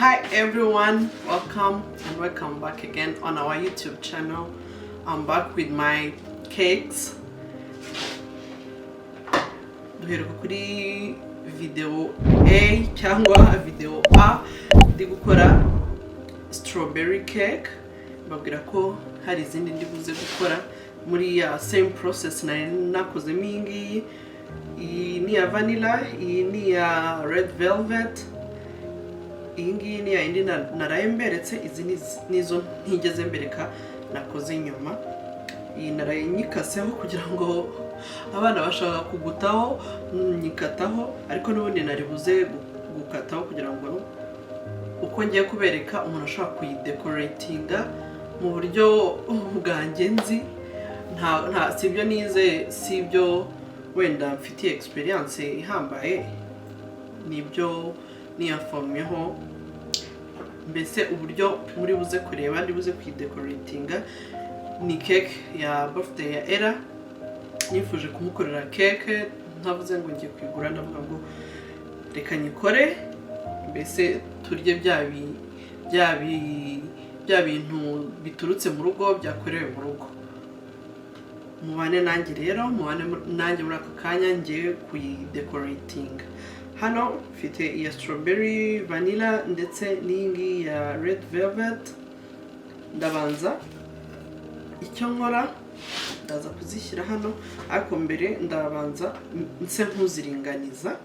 Hi everyone, welcome and welcome back again on our YouTube channel. I'm back with my cakes. Duheruka kuri video A cyangwa video A ndi gukora strawberry cake. Babwira ko hari izindi ndi buze gukora muri ya same process nakoze mingi. Iyi ni ya vanilla, iyi ni ya red velvet. Iyi ni ya indi naraye mberetse, izi nizo ntigeze mbereka nakoze nyuma. Iyi naraye nyikaseho kugira ngo abana bashaka kugutaho nyikataho, ariko n'ubundi nari buze gukataho kugira ngo uko ngiye kubereka umuntu ashaka kuyidecoratinga mu buryo bwanjye nzi. Nta sibyo nize, sibyo wenda mfitiye experience ihambaye, nibyo niyaformeho. Mbese uburyo muri buze kureba ndi buze kwidecoratinga ni cake ya birthday ya Era. Nifuje kumukorera cake, ntavuze ngo ngiye kwigura, ndavuga ngo reka nyikore, mbese turye bya bintu biturutse mu rugo, byakorewe mu rugo. Mubane nanjye rero, mubane nanjye muri aka kanya ngiye kuyidecoratinga. Hano mfite iya strawberry, vanilla ndetse n'ingi ya red velvet. Ndabanza icyo nkora ndaza kuzishyira hano, ariko mbere ndabanza nse nkuziringaniza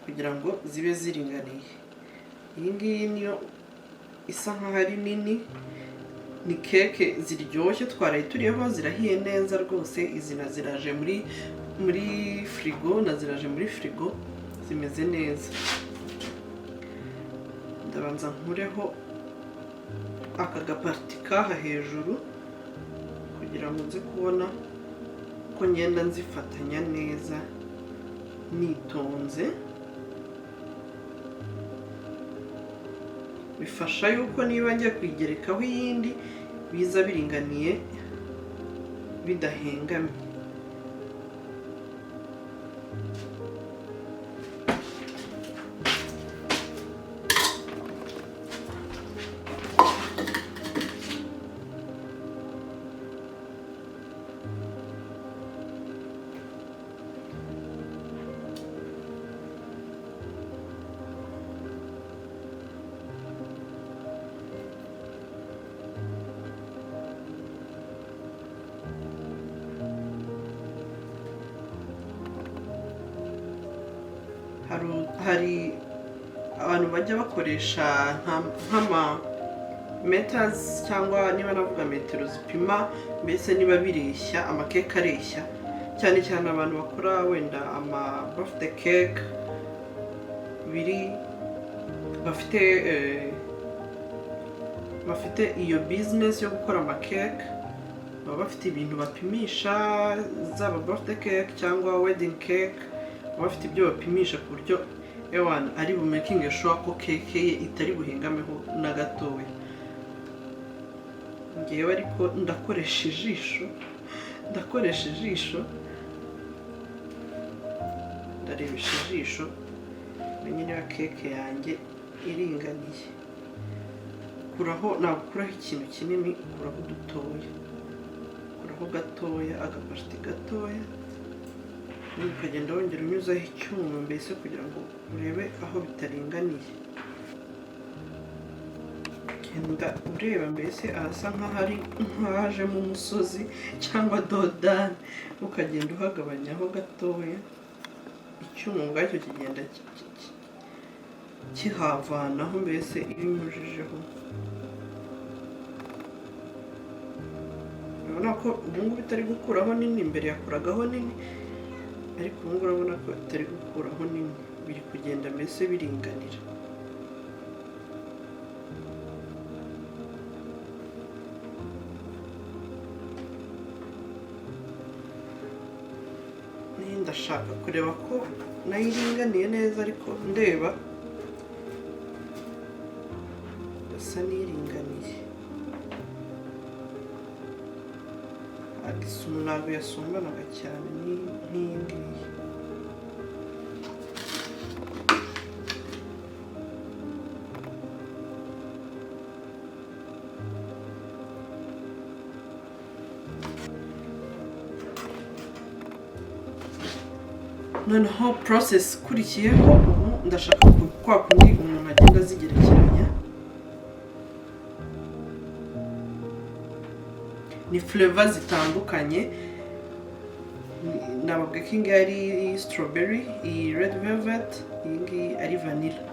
kugira ngo zibe ziringaniye. Iyi ngiyi niyo isa nkaho ari nini, ni cake ziryoshye twaraye turiyeho, zirahiye neza rwose. Izi naziraje muri frigo, naziraje muri frigo zimeze neza. Ndabanza nkureho aka gaparti kaha hejuru kugira ngo nze kubona ko ngenda nzifatanya neza nitonze. Bifasha yuko niba ngiye kwigerekaho iyindi biza biringaniye bidahengamye. Hari abantu bajya bakoresha nk'ama meters cyangwa niba navuga metero zipima, mbese niba bireshya amakeke areshya, cyane cyane abantu bakora wenda ama birthday cake bafite iyo business yo gukora amakeke, baba bafite ibintu bapimisha, zaba birthday cake cyangwa wedding cake, bafite ibyo bapimisha ku buryo ewana ari bumaking sure ko cake ye itari buhengameho na gatoya. Ngewe ariko ndakoresha ijisho, ndarebesha ijisho menye niba cake yanjye iringaniye. Ntabwo ukuraho ikintu kinini, ukuraho dutoya, ukuraho gatoya, agaparti gatoya, ukagenda wongera unyuzaho icyuma mbese kugira ngo urebe aho bitaringaniye. Genda ureba mbese ahasa nk'ahari nk'ahajemo umusozi cyangwa dodani, ukagenda uhagabanyaho gatoya, icyuma ubwacyo kigenda kihavanaho mbese iyo unyujijeho. Urabona ko ubungubu bitari gukuraho nini, imbere yakuragaho nini, ariko ubu urabona ko itari gukuraho nini, biri kugenda mbese biringanira. Ndashaka kureba ko nayo iringaniye neza, ariko ndeba gasa n'iringaniye. Isumo ntabwo yasumbanaga cyane n'iyi ngiyi. noneho process kurikiyeho ubu ndashaka kwa kundi umuntu agenda azigerekeranya. Ni flavor zitandukanye, nababwiye ko ingi ari strawberry, iyi red velvet, ingi ari vanilla.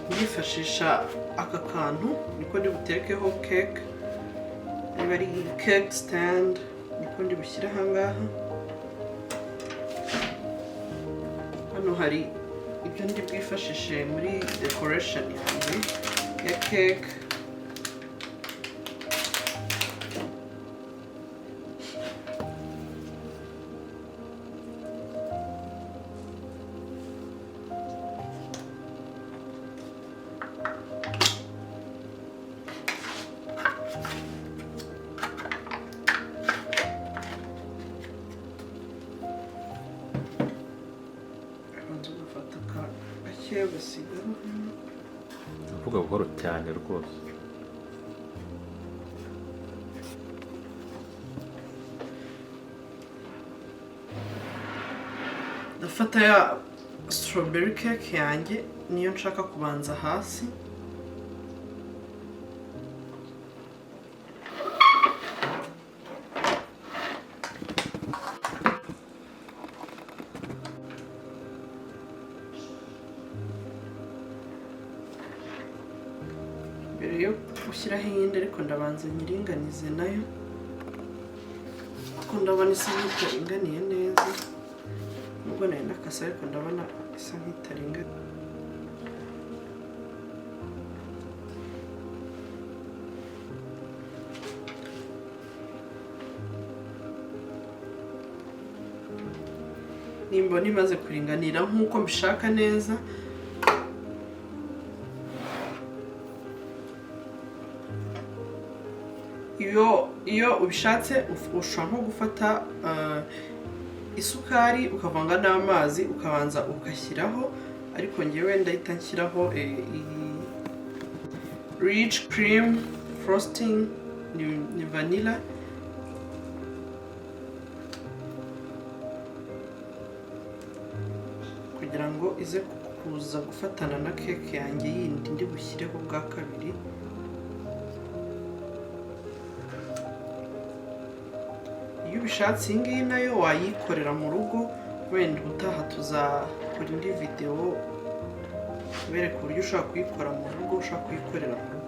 Ndifashisha aka kantu niko ndi butekeho cake, niba ari cake stand niko ndi bushyira aha ngaha. Hano hari ibyo ndi bwifashishe muri decoration yanjye ya cake. Uvuga buhoro cyane rwose. Ndafata ya strawberry cake yanjye niyo nshaka kubanza hasi. Mbere yo gushyiraho iyindi ariko ndabanza nyiringanize nayo kuko ndabona isa nk'itaringaniye neza, nubwo nayo nakase ariko ndabona isa nk'itaringaniye. Nimbona imaze kuringanira nk'uko mbishaka neza, iyo ubishatse ushobora nko gufata isukari ukavanga n'amazi ukabanza ugashyiraho, ariko ngewe ndahita nshyiraho rich cream frosting ni vanilla. Kugira ngo ize kuza gufatana na cake yanjye yindi ndi bushyireho bwa kabiri. Iyo ubishatse iyi ngiyi nayo wayikorera mu rugo, wenda ubutaha tuzakora indi video bereka uburyo ushobora kuyikora mu rugo, ushobora kuyikorera mu rugo.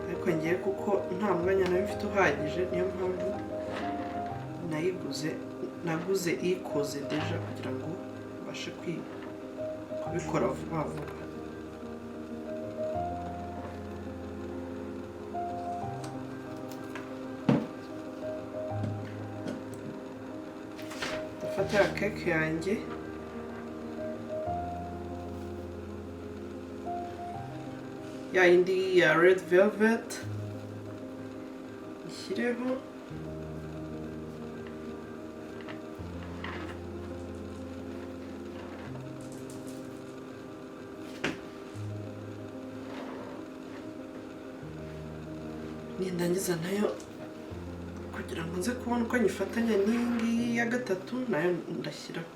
Ariko ngiye kuko nta mwanya nayo mfite uhagije, niyo mpamvu naguze ikoze deja kugira ngo mbashe kubikora vuba vuba. Ndafata ya cake yanjye ya yindi ya red velvet ishyireho, nindangiza nayo kugira ngo nze kubona uko nyifatanya n'iyi ngiyi ya gatatu nayo ndashyiraho.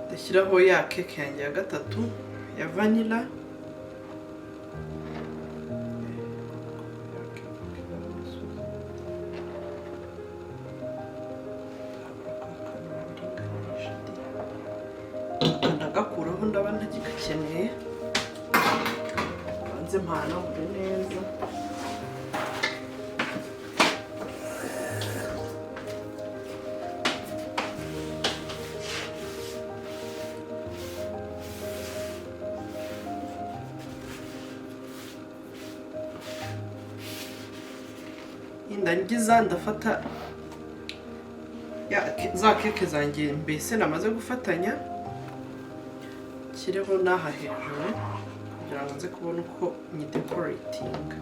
Ndashyiraho ya cake yanjye ya gatatu ya vanilla. gakeneye banze mpanagure neza. Ndangiza ndafata za keke zanjye mbese namaze gufatanya, kiriho n'aha hejuru kugira ngo nze kubona uko nyidekoratinga.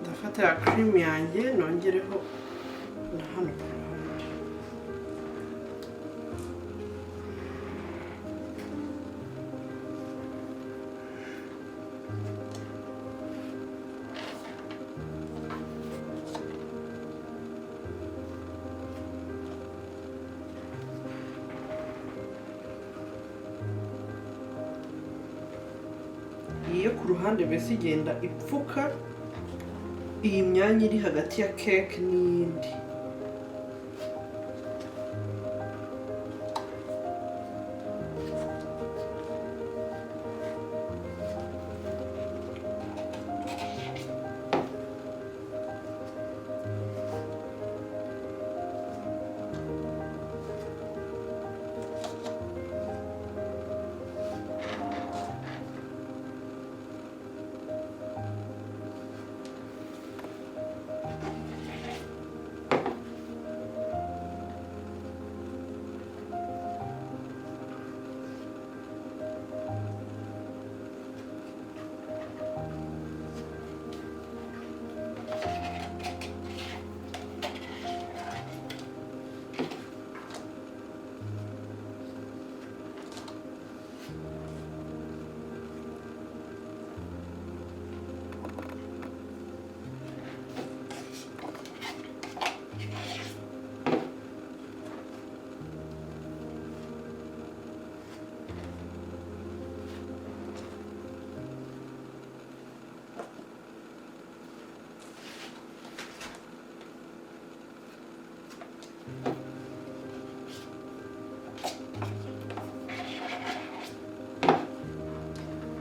Ndafata ya cream yanjye nongereho na hano ku ruhande. Iyo ku ruhande mbese igenda ipfuka iyi myanya iri hagati ya cake n'iyindi.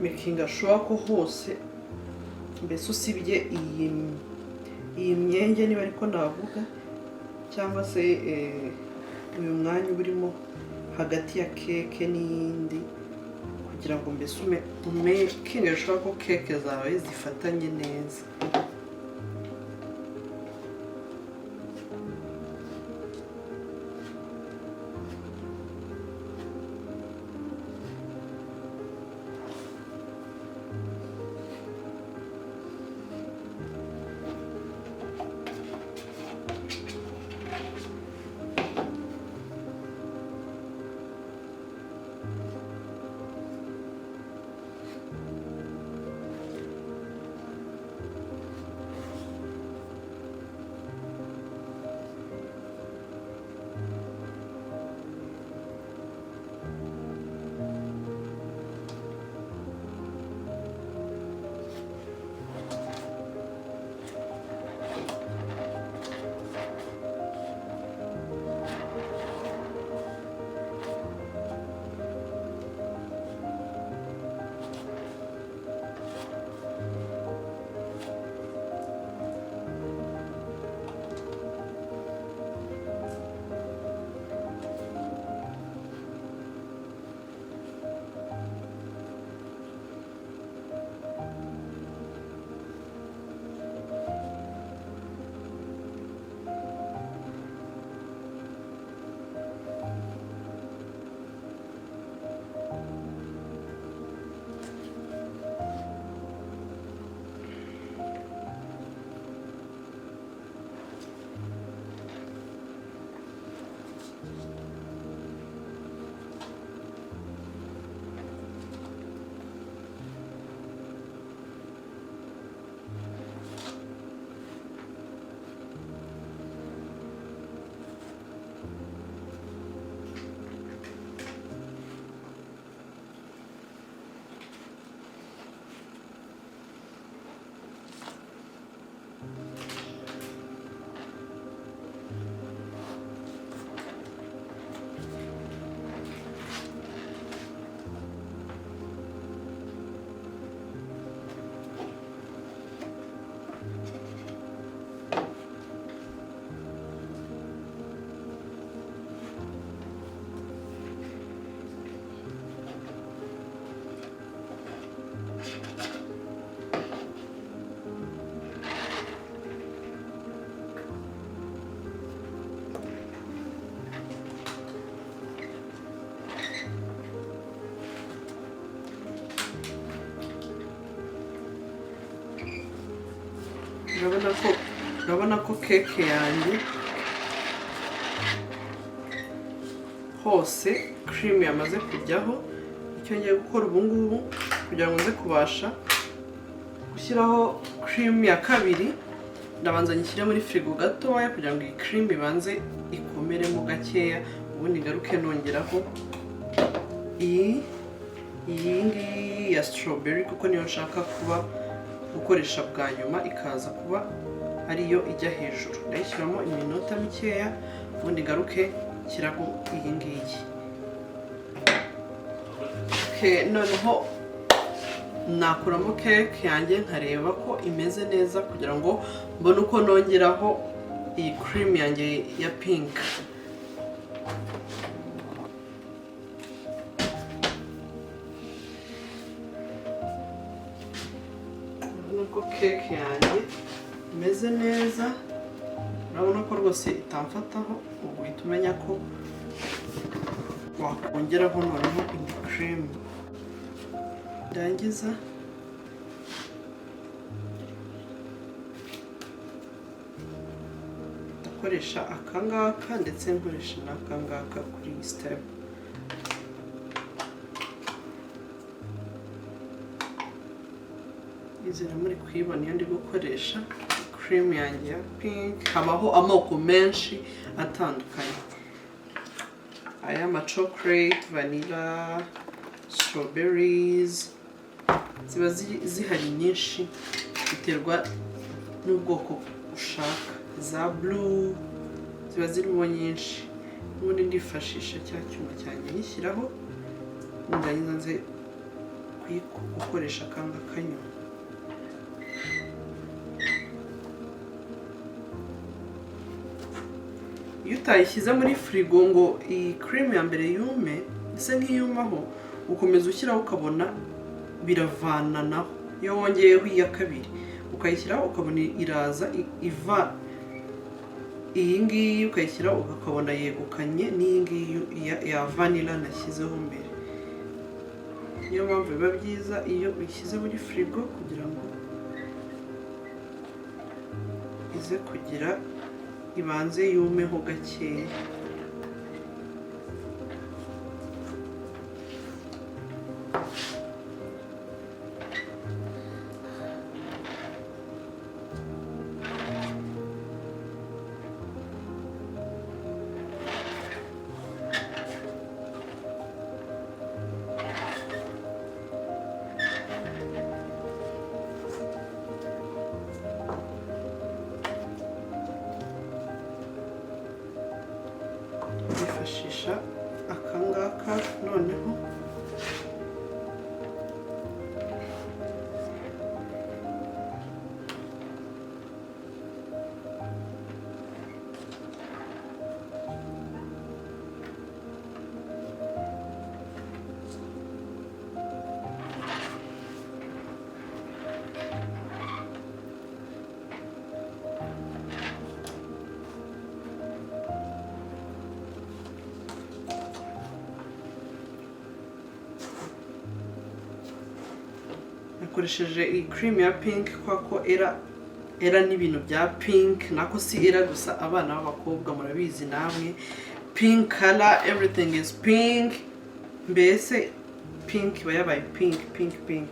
Making sure ko hose mbese usibye iyi myenge niba ariko ndavuga, cyangwa se uyu mwanya urimo hagati ya keke n'iyindi, kugira ngo mbese making sure ko keke zawe zifatanye neza. urabona ko keke yanjye hose cream yamaze kujyaho. Icyo ngiye gukora ubu ngubu kugira ngo nze kubasha gushyiraho cream ya kabiri, ndabanza nyishyire muri firigo gatoya kugira ngo iyi cream ibanze ikomeremo gakeya, ubundi ngaruke nongeraho iyi ngiyi ya strawberry kuko niyo nshaka kuba gukoresha bwa nyuma, ikaza kuba ariyo ijya hejuru. Ndayishyiramo iminota mikeya ubundi ngaruke nshyiraho iyi ngiyi. Noneho nakuramo keke yanjye nkareba ko imeze neza kugira ngo mbone uko nongeraho iyi cream yanjye ya pink. Urabona ko keke yanjye imeze neza, urabona ko rwose itamfataho, ubwo uhita umenya ko wakongeraho noneho indi cream. Ndangiza ndakoresha akangaka ndetse nkoresha n'akangaka kuri iyi step. Izere muri kuyibona iyo ndi gukoresha cream yanjye ya pink. Habaho amoko menshi atandukanye, ay'ama chocolate, vanilla, strawberries, ziba zihari nyinshi biterwa n'ubwoko ushaka. Za blue ziba zirimo nyinshi. Ubundi ndifashisha cya cyuma cyanjye nyishyiraho, ndangiza nze gukoresha akanga kanyuma. Iyo utayishyize muri firigo ngo iyi cream ya mbere yume ise nk'iyumaho, ukomeza ushyiraho ukabona biravananaho. Iyo wongeyeho iya kabiri ukayishyiraho ukabona iraza iva, iyi ngiyi ukayishyiraho ukabona yegukanye n'iyi ngiyi ya vanilla nashyizeho mbere. Niyo mpamvu biba byiza iyo uyishyize muri firigo kugira ngo ize kugira ibanze yumeho gakeya. Nifashisha akangaka noneho nakoresheje iyi cream ya pink kwa ko era n'ibintu bya pink, nako si era gusa, abana b'abakobwa murabizi namwe, pink color, everything is pink. Mbese pink iba yabaye pink pink pink.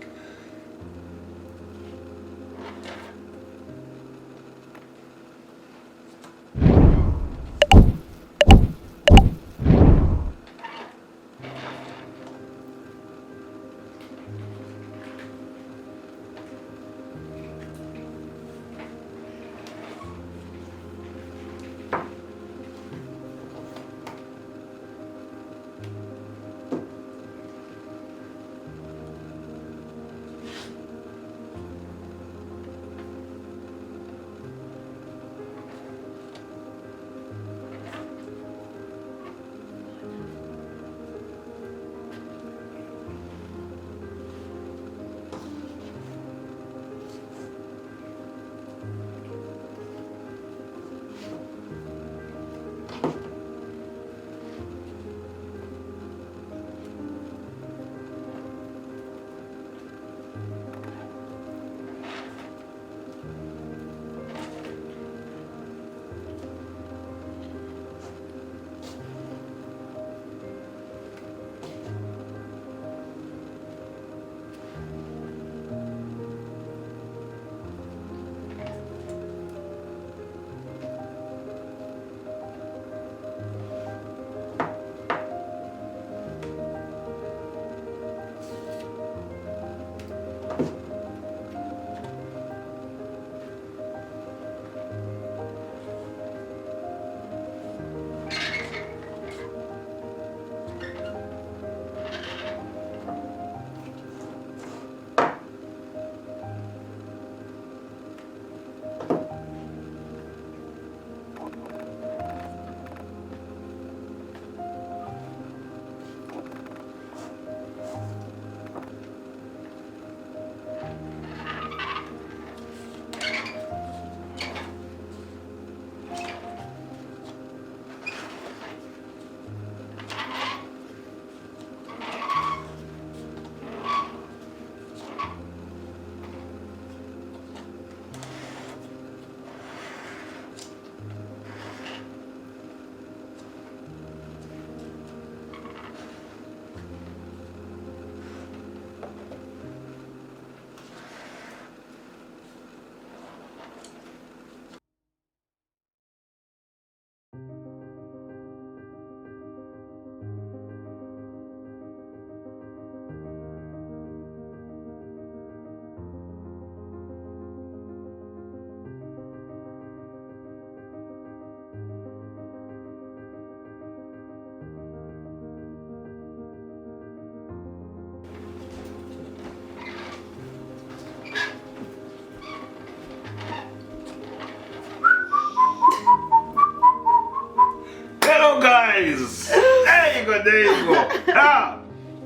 Dego. Ah!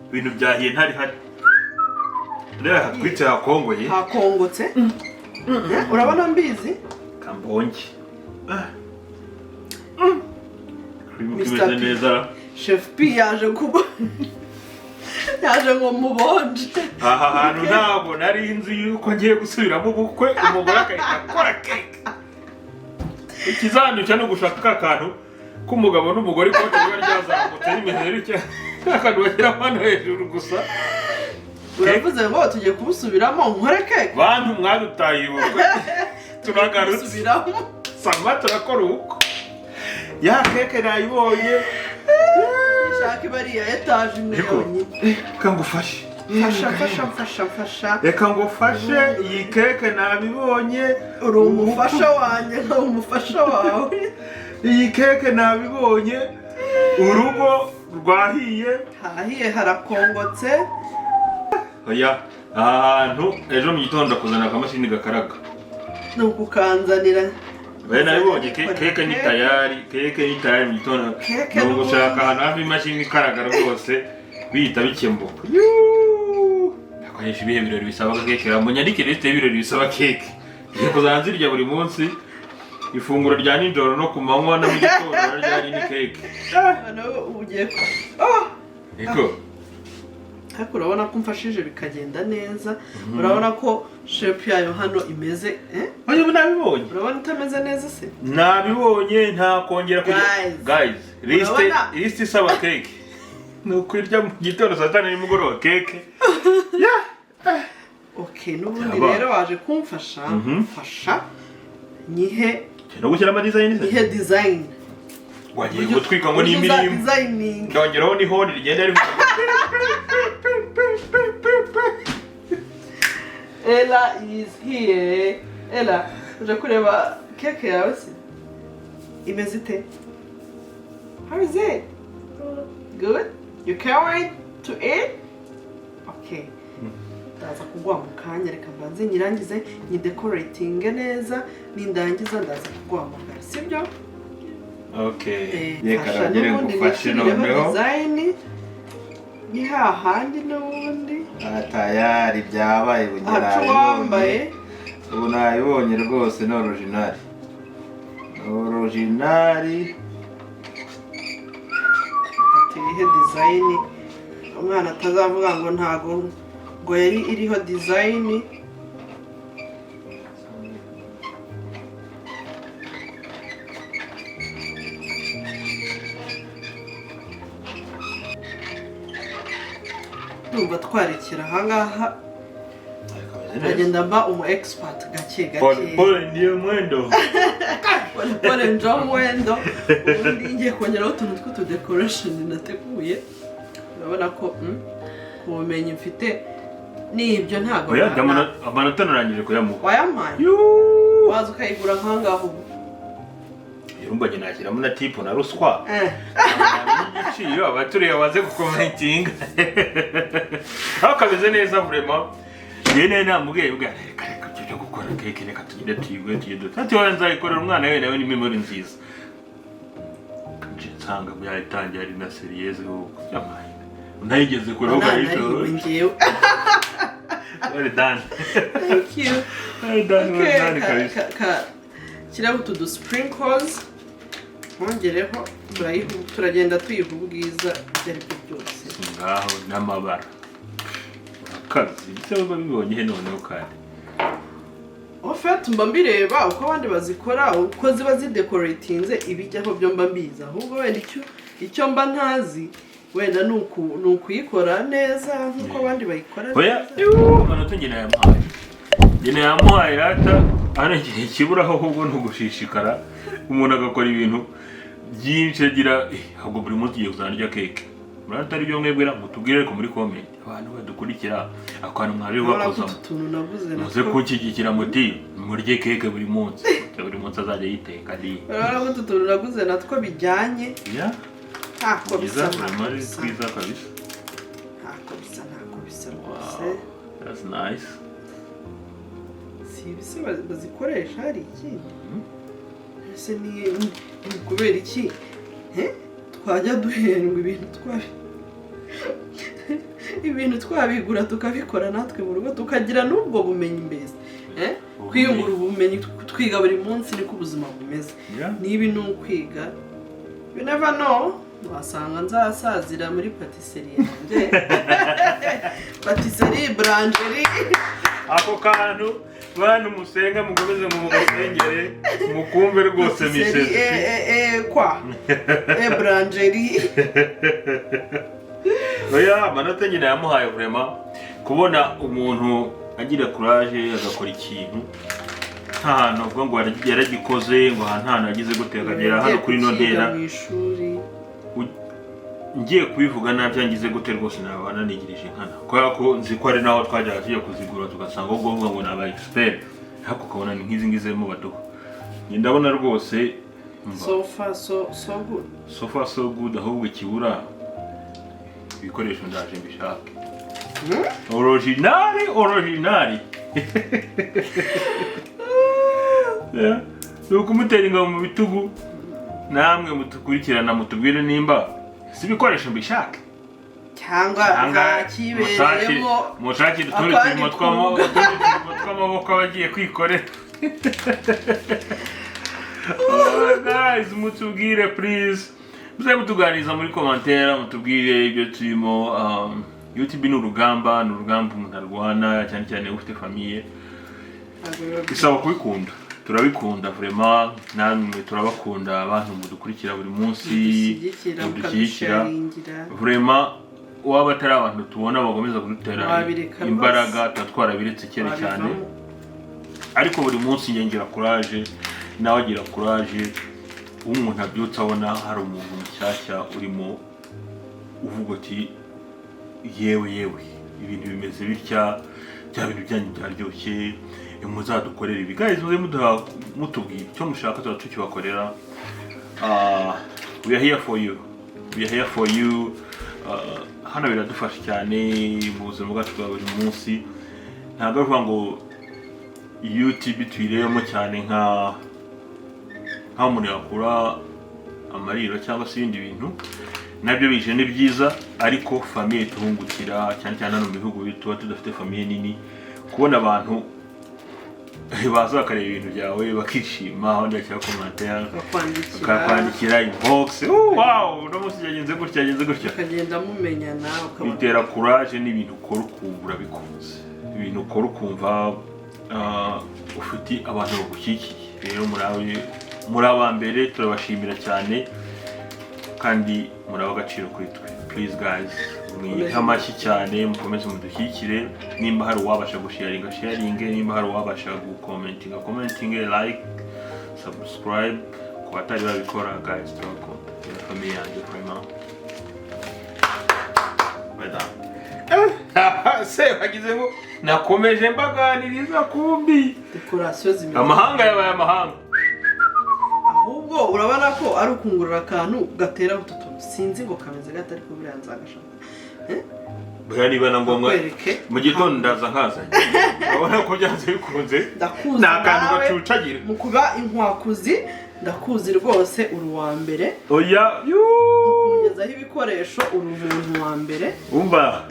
Ibintu byahiye ntari hari. Rero hatwitse hakongoye. Hakongotse. Urabona mbizi? Kambonge. Mr. neza. Chef P yaje kuba. Yaje ngo mubonje. Aha hantu ntabwo nari inzi yuko ngiye gusubiramo ubukwe umugore akahita akora cake. Ikizanduca no gushaka akantu k'umugabo n'umugore ko riba ryazamutse n'imiheri cya akantu bagira hano hejuru gusa. Uravuze ngo tugiye kubusubiramo nkore cake. Bantu mwadutaye ubukwe. Turagarutse. Sama turakora uko. Ya cake nayibonye. Shaka bariya etage imwe yonyine. Kangufashe. Fasha. Reka ngufashe iyi cake nabibonye. Uri umufasha wanjye umufasha wawe. Iyi cake nabibonye. Urugo rwahiye. Hahiye harakongotse. Oya, ahantu ejo mu gitondo kuzana akamashini gakaraga. Nukukanzanira. Bene nabibonye cake ni tayari mu gitondo. Nubwo ushaka ahantu hafi imashini ikaraga rwose bihita bikembuka. Nakoresha ibihe birori bisaba cake. Munyandike liste y'ibirori bisaba cake. Ngiye kuzanzirya buri munsi. Ifunguro rya nijoro no ku manywa na mu gitondo ryari ni cake. Hano ugiye Iko. Ariko urabona ko mfashije bikagenda neza. Urabona ko shape yayo hano imeze Oya nabibonye. Urabona itameze neza se? Nabibonye nta kongera guys, liste isaba cake. Nukwirya mu gitondo saa 5 nimugoroba cake. Okay, nubundi rero waje kumfasha. Fasha nyihe no gushyira ama design. Ihe design. Wagiye gutwika ngo ni imirimbo. Ndongeraho ni hone rigenda rivuga. Ella is here. Ella, uje kureba cake yawe se? Imeze ite? How is it? Good? You can't wait to eat? Okay. Ndaza kugwa mu kanya reka mbanze nyirangize nyidecorating neza nindangiza ndaza kugwamagara sibyo? Okay. Yeka ngere ngufashe noneho. Design ni hahandi n'ubundi. Tayari byabaye bugera. Wambaye. Ubu nayibonye rwose no original. Atihe design. Umwana atazavuga ngo ntago ngo yari iriho design. Numva twarekera ahangaha agenda mba umu expert gake. Pole ndiyo mwendo. Pole njo mwendo. Ubundi ngiye kongeraho utuntu tw'utu decoration nateguye. Urabona ko kubumenyi mfite nibyo ntago. Oya amanota narangije kuyamuha. Wayamaye. Waza ukayigura nkangaho. Yumbaje nakiramo na tipo na ruswa. Igiciro abaturiye baze gukomentinga. Akabize neza vraiment. Yene namubwiye bwa reka cyo gukora cake reka tugende tuyigwe. Ati wanzayikorera umwana we nawe ni memory nziza. Nsanga byayitangiye ari na serious ho yamaye. Unayigeze kure ho gahito. Ngiye. Well done. Thank you. Well done. Kiraho utu sprinkles. Mongereho turagenda tuyiha ubwiza byari byose. Ngaho n'amabara. Kazi cyangwa bibonye he noneho kandi. Ofat mba mbireba uko abandi bazikora uko ziba zidecoratinze ibijyaho byo mba mbiza. Ahubwo wenda icyo mba ntazi wenda nukuyikora neza nkuko abandi bayikora. Oya, amanota ngene yamuhaye. Ngene yamuhaye rata arangiye kiburaho ahubwo ntugushishikara umuntu agakora ibintu byinshi agira ahubwo buri munsi giye kuzarya cake. Murata ari byo mwebwera mutubwire ko muri comment abantu badukurikira akwana mwari bakozamo. Muze kunkigikira muti murye cake buri munsi. Buri munsi azajya yiteka ndi. Urabona ko tutuntu naguze natwo bijyanye. Ya. Ntako bisa muri twiza kabisa. Ntako bisa rwose. That's nice. Si bise bazikoresha hari ikindi. Ese ni kubera iki? twajya duhendwa ibintu twabigura tukabikora natwe mu rugo tukagira n'ubwo bumenyi mbese kwiyungura ubumenyi twiga buri munsi niko ubuzima bumeze niba ni ukwiga you never know wasanga nzasazira muri patisserie yanjye patisserie boulangerie ako kantu bantu musenga mukomeze mu mugasengere mukumve rwose misese kwa boulangerie oya amanota nyine yamuhaye vraiment kubona umuntu agira courage agakora ikintu nta hantu avuga ngo yaragikoze ngo nta hantu agize guteka agera hano kuri no ntera ngiye kubivuga nabyangize gute rwose nabana nigirije nkana kubera ko nzi ko ari naho twajyaga tujya kuzigura tugasanga ubwo bavuga ngo naba expert ariko ukabona ni nk'izi ngizemo baduha ndabona rwose so far so good ahubwo ikibura ibikoresho ndaje mbishaka originali nuko umutera ingabo mu bitugu namwe mutukurikirana mutubwire nimba si ibikoresho mbishaka cyangwa kibereyemo mushakire utundi turimo tw'amaboko abagiye kwikorera guys mutubwire please muze mutuganiriza muri commentaire mutubwire ibyo turimo YouTube ni urugamba umuntu arwana cyane cyane ufite famille isaba kubikunda turabikunda vraiment namwe turabakunda abantu mudukurikira buri munsi mudushyigikira vraiment waba atari abantu tubona bagomeza kudutera imbaraga twatwarabiretse kera cyane ariko buri munsi ngira courage nawe agira courage umuntu abyutse abona hari umuntu mushyashya urimo uvuga ati yewe ibintu bimeze bitya bya bintu byanyu byaryoshye muzadukorera ibi guys muze mutubwira icyo mushaka tuba tukibakorera we are here for you hano biradufasha cyane mu buzima bwacu bwa buri munsi ntabwo avuga ngo YouTube tuyirebamo cyane nka umuntu yakura amariro cyangwa se ibindi bintu nabyo bije ni byiza ariko famille tuhungukira cyane cyane hano mu bihugu tuba tudafite famille nini kubona abantu baza bakareba ibintu byawe bakishima aho ndakira commentaire bakwandikira inbox wow no musi yagenze gutya ukagenda mumenyana bitera courage n'ibintu ukora ukumbura bikunze ibintu ukora ukumva ufite abantu bagushyigikiye rero muri abambere turabashimira cyane kandi muraba agaciro kuri twe please guys mwihamashi cyane mukomeze mudushyigikire nimba hari uwabasha gusharinga nimba hari uwabasha gukomentinga like subscribe ku batari babikora guys turakunda famille yanjye vraiment se bagizemo nakomeje mbaganiriza kumbi decoration zimeze amahanga yabaye amahanga ahubwo urabona ko ari ukungurura akantu gatera ututu sinzi ngo kameze gata ariko buriya nzagashaka buriya niba na ngombwa mu gitondo ndaza nkazanye urabona ko byanze bikunze ni akantu gacucagira mu kuba inkwakuzi ndakuzi rwose uri uwa mbere oya kugezaho ibikoresho uri umuntu wa mbere umva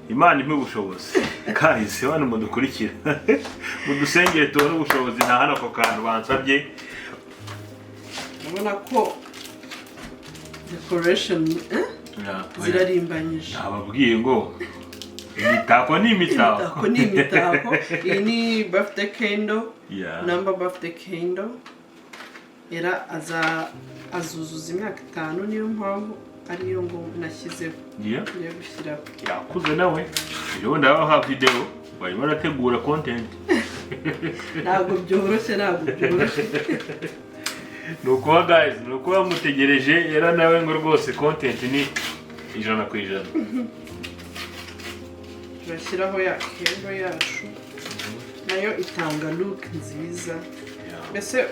Imana imwe ubushobozi kahise bano mudukurikira mudusengere tubone ubushobozi nta hano ako kantu bansabye urabona ko decoration zirarimbanyije ababwiye ngo imitako ni imitako iyi ni birthday candle number birthday candle era azuzuza imyaka 5 niyo mpamvu ariyo ngo nashyizeho niyo gushyiraho yakuze nawe rero ndabaha video barimo barategura content ntabwo byoroshye nuko guys nuko mutegereje era nawe ngo rwose content ni 100%. turashyiraho ya candle yacu nayo itanga look nziza mbese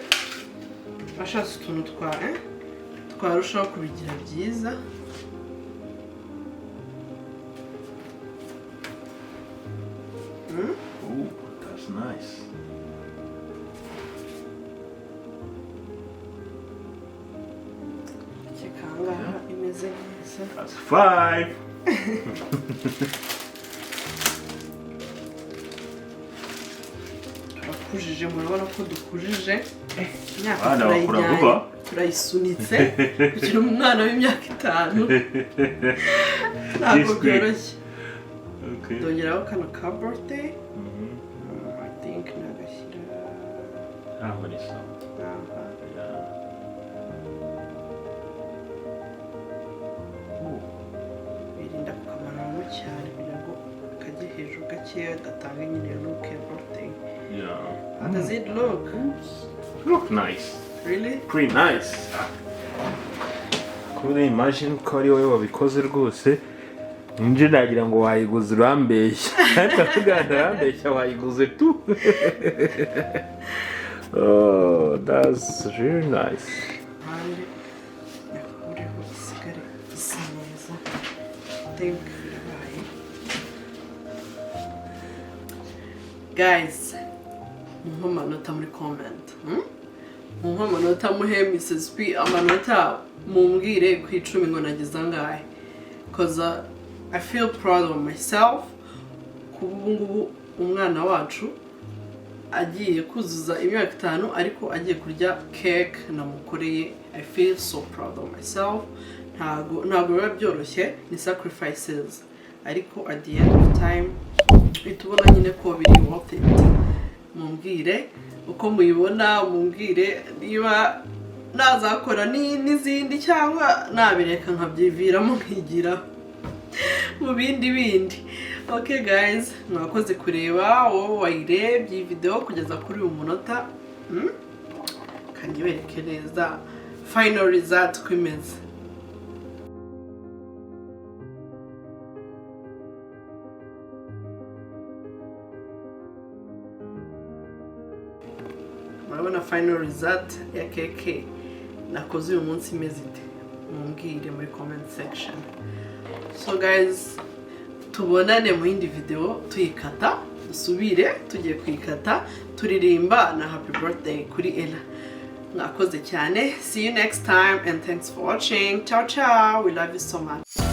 bashatse utuntu twarushaho kubigira byiza Oh, that's nice. Kikanga imeze That's 5. Turakujije murabona ko dukujije. Abana bakura vuba. Turayisunitse kugira umwana w'imyaka 5. Ntabwo byoroshye. Okay. Dongeraho kano ka birthday. I think nagashyira. Muri so. Birinda kukamanuramo cyane kugira ngo kajye hejuru gakeya gatanga nyine look ya birthday. Yeah. How does it look? Look nice. Really? Pretty nice. Could you imagine ko ari wowe wabikoze rwose? Nje nagira ngo wayiguze urambeshya. Ndavuga urambeshya wayiguze tu. Oh, that's really nice. Guys, muhe amanota muri comment. Muhe amanota muhe Mrs. P amanota mumbwire ku 10 ngo nagize angahe. Cause I feel proud of myself. Kubu ngubu umwana wacu agiye kuzuza imyaka 5 ariko agiye kurya cake namukoreye. I feel so proud of myself. Ntago biba byoroshye, ni sacrifices. Ariko at the end of time itubona nyine ko biri worth it. Mumbwire uko muyibona, mumbwire niba nazakora n'izindi cyangwa nabireka nkabyiviramo nkigira mu bindi. Okay guys, mwakoze kureba wowe wayirebye video kugeza kuri uyu munota. Kandi bereke neza final result kwimeze. Murabona final result ya keke nakoze uyu munsi imeze ite? Mumbwire muri comment section. So guys, tubonane mu yindi video tuyikata, dusubire tugiye kuyikata, turirimba na happy birthday kuri Ella. Mwakoze cyane. See you next time and thanks for watching. Ciao ciao. We love you so much.